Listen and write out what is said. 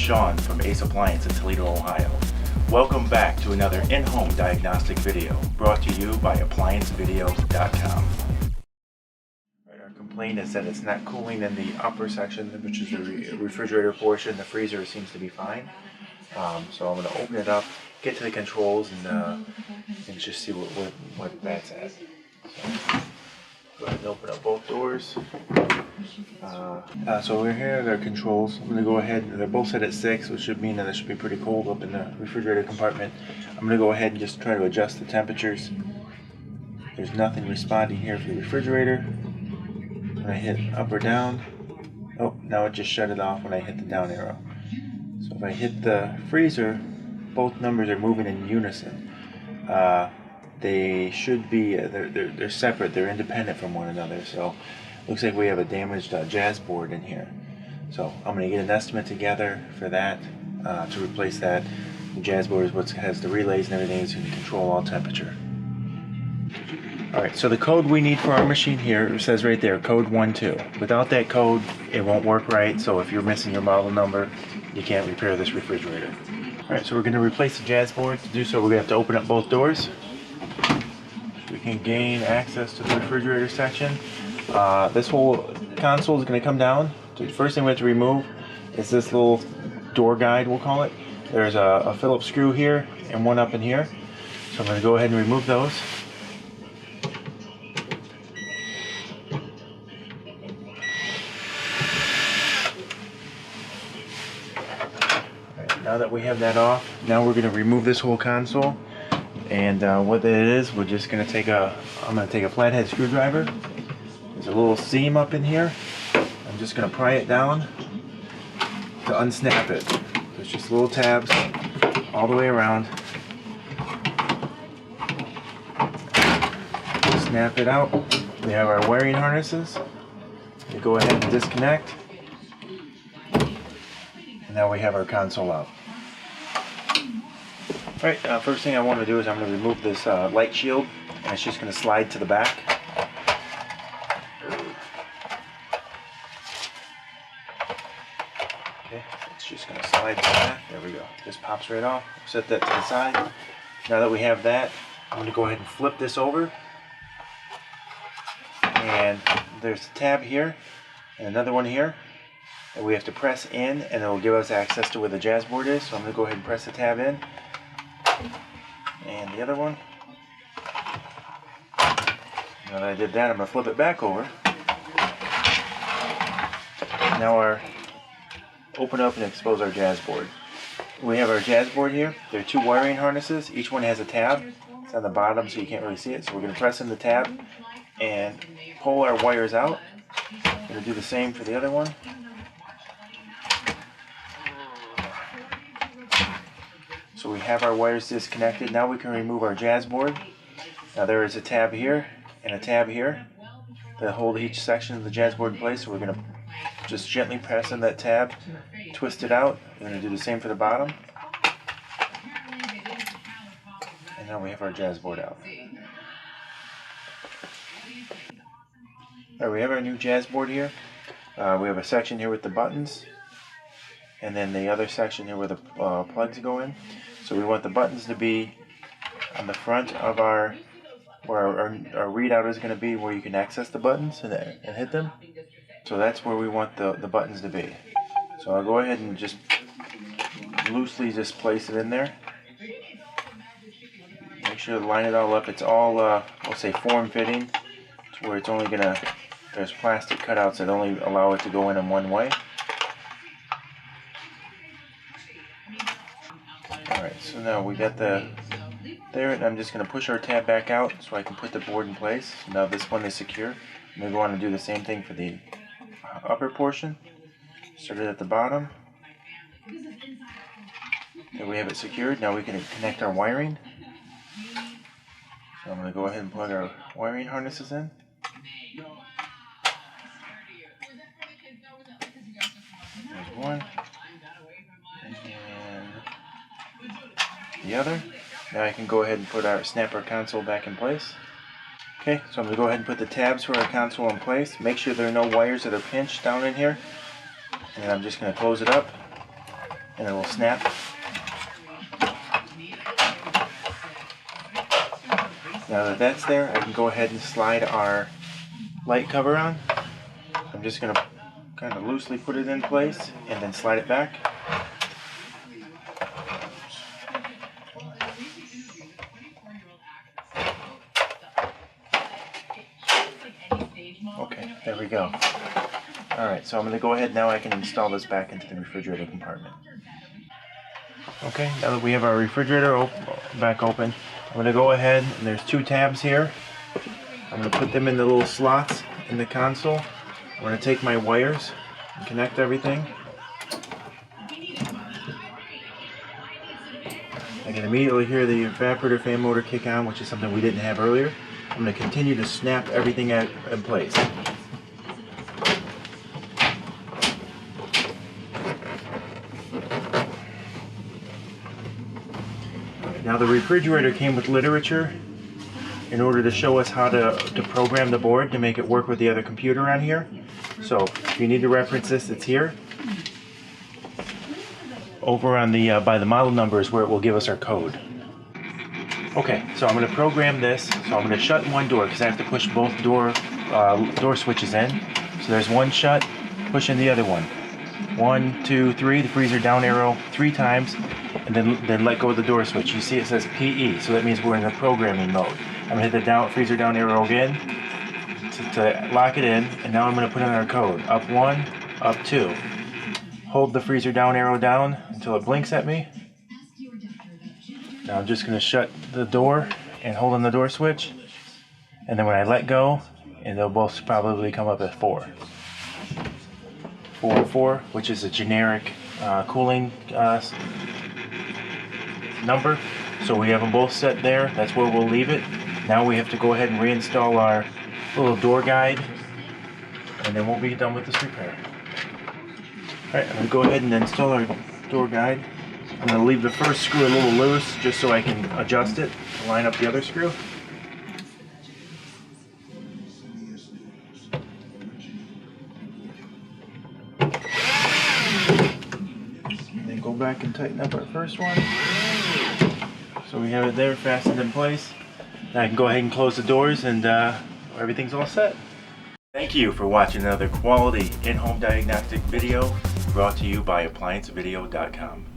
Sean from Ace Appliance in Toledo, Ohio. Welcome back to another in-home diagnostic video brought to you by ApplianceVideo.com. Our complaint is that it's not cooling in the upper section, which is the refrigerator portion. The freezer seems to be fine. So I'm going to open it up, get to the controls, and just see what that's at. So, go ahead and open up both doors. So we're here at our controls. I'm going to go ahead, they're both set at 6, which should mean that it should be pretty cold up in the refrigerator compartment. I'm going to go ahead and just try to adjust the temperatures. There's nothing responding here for the refrigerator. When I hit up or down, oh, now it just shut it off when I hit the down arrow. So if I hit the freezer, both numbers are moving in unison. They should be, they're separate, they're independent from one another. So looks like we have a damaged jazz board in here. So I'm going to get an estimate together for that, to replace that. The jazz board is what has the relays and everything to control all temperature. Alright, so the code we need for our machine here, it says right there, code 12. Without that code, it won't work right, so if you're missing your model number, you can't repair this refrigerator. Alright, so we're going to replace the jazz board. To do so, we're going to have to open up both doors. We can gain access to the refrigerator section. This whole console is going to come down. The first thing we have to remove is this little door guide, we'll call it. There's a Phillips screw here and one up in here. So I'm going to go ahead and remove those. Right, now that we have that off, now we're going to remove this whole console. And what it is, we're just going to take I'm going to take a flathead screwdriver. There's a little seam up in here. I'm just going to pry it down to unsnap it. There's just little tabs all the way around. Snap it out. We have our wiring harnesses. We go ahead and disconnect. And now we have our console out. Alright, first thing I want to do is I'm going to remove this light shield, and it's just going to slide to the back. Okay, it's just going to slide to the back. There we go. Just pops right off. Set that to the side. Now that we have that, I'm going to go ahead and flip this over. And there's a tab here, and another one here. And we have to press in, and it will give us access to where the jazz board is. So I'm going to go ahead and press the tab in. And the other one. Now that I did that, I'm going to flip it back over. Now open up and expose our jazz board. We have our jazz board here. There are 2 wiring harnesses. Each one has a tab. It's on the bottom so you can't really see it. So we're going to press in the tab and pull our wires out. I'm going to do the same for the other one. So we have our wires disconnected. Now we can remove our jazz board. Now there is a tab here and a tab here that hold each section of the jazz board in place. So we're going to just gently press in that tab, twist it out. We're going to do the same for the bottom. And now we have our jazz board out. Alright, we have our new jazz board here. We have a section here with the buttons, and then the other section here where the plugs go in. So we want the buttons to be on the front of where our readout is going to be, where you can access the buttons and hit them. So that's where we want the buttons to be. So I'll go ahead and just loosely just place it in there. Make sure to line it all up. It's all, we'll say form-fitting, to where it's only going to, there's plastic cutouts that only allow it to go in one way. Alright, so now we got there, and I'm just going to push our tab back out so I can put the board in place. Now this one is secure. I'm going to go on and do the same thing for the upper portion. Start it at the bottom. There we have it secured. Now we can connect our wiring. So I'm going to go ahead and plug our wiring harnesses in. There's one. And the other. Now I can go ahead and snap our console back in place. Okay, so I'm going to go ahead and put the tabs for our console in place. Make sure there are no wires that are pinched down in here. And then I'm just going to close it up. and it will snap. Now that that's there, I can go ahead and slide our light cover on. I'm just going to kind of loosely put it in place and then slide it back. Okay, there we go. Alright, so I'm going to go ahead now. I can install this back into the refrigerator compartment. Okay, now that we have our refrigerator back open, I'm going to go ahead, and there's two tabs here. I'm going to put them in the little slots in the console. I'm going to take my wires and connect everything. I can immediately hear the evaporator fan motor kick on, which is something we didn't have earlier. I'm going to continue to snap everything in place. Now the refrigerator came with literature in order to show us how to program the board to make it work with the other computer on here. So if you need to reference this, it's here. Over on the by the model number is where it will give us our code. Okay, so I'm going to program this. So I'm going to shut one door because I have to push both door switches in. So there's one shut, push in the other one. 1, 2, 3, the freezer down arrow 3 times, and then let go of the door switch. You see it says PE, so that means we're in the programming mode. I'm going to hit the freezer down arrow again to lock it in, and now I'm going to put in our code. Up 1, up 2. Hold the freezer down arrow down until it blinks at me. Now I'm just going to shut the door and hold on the door switch, and then when I let go, and they'll both probably come up at 4. 4, 4, which is a generic cooling number. So we have them both set there. That's where we'll leave it. Now we have to go ahead and reinstall our little door guide, and then we'll be done with this repair. Alright, I'm going to go ahead and install our door guide. I'm going to leave the first screw a little loose just so I can adjust it to line up the other screw. Then go back and tighten up our first one. So we have it there fastened in place. Now I can go ahead and close the doors, and everything's all set. Thank you for watching another quality in-home diagnostic video brought to you by ApplianceVideo.com.